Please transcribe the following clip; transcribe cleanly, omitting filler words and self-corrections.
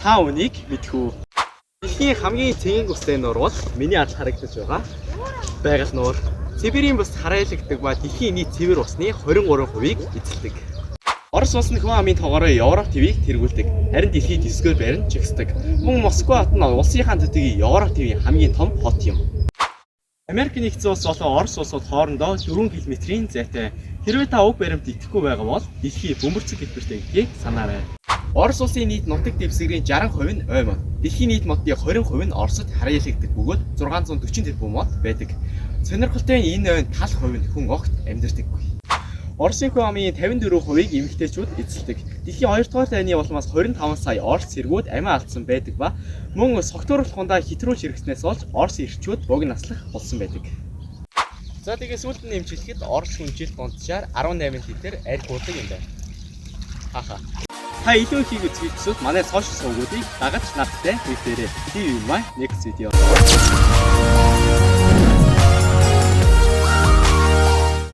Та үнийг мэдхүү. Дэлхийн хамгийн цэнгэн үстэй нуур бол миний ад харагдаж байгаа байгаль нуур. Сибирийн бус харайлагддаг ба дэлхийн нийт цэвэр усны 23%-ийг эзэлдэг. Орос улс нь хүн амын тоогоороо Европ ТV-г тэргүүлдэг. Харин дэлхийд 9-р байранд жигсдэг. Мөн Москва хот нь улсынхаа төдийгүй Европ ТV-ийн хамгийн том хот юм. Америк нэгдсэн улс болон Орос улсууд хоорондоо 4 км-ийн зайтай. Хэрвээ та уг баримт итгэхгүй байгаа бол дэлхий бөмбөрцөг хэлбэртэй гэдгийг санаарай. Орос улсын нийт нутаг дэвсгэрийн 60% нь оймон. Дэлхийн нийт модын 20% нь Оросд харьяалагддаг бөгөөд 640 тэрбум мод байдаг. Сонирхолтой нь энэ ойн тал хувь нь хүн огт амьдардаггүй. Оросын хүн амын 54%-ийг эмэгтэйчүүд эзэлдэг. Дэлхийн 2 дугаар дайны улмаас 25 сая Орос цэргүүд амиа алдсан байдаг ба мөн согтууруулах хундаа хитрүүлж хэрэгснээс болж Орос ирчүүд бог наслах болсон байдаг. За тэгээ сүүлд нь нэмжлэхэд Орос хүн жил дунджаар 18 литр арх уудаг юм байна. Хаха. Та илүү их үзэх хүсвэл манай сошиал сувгуудыг дагаж надтай хэлээрэй. See you in my next video.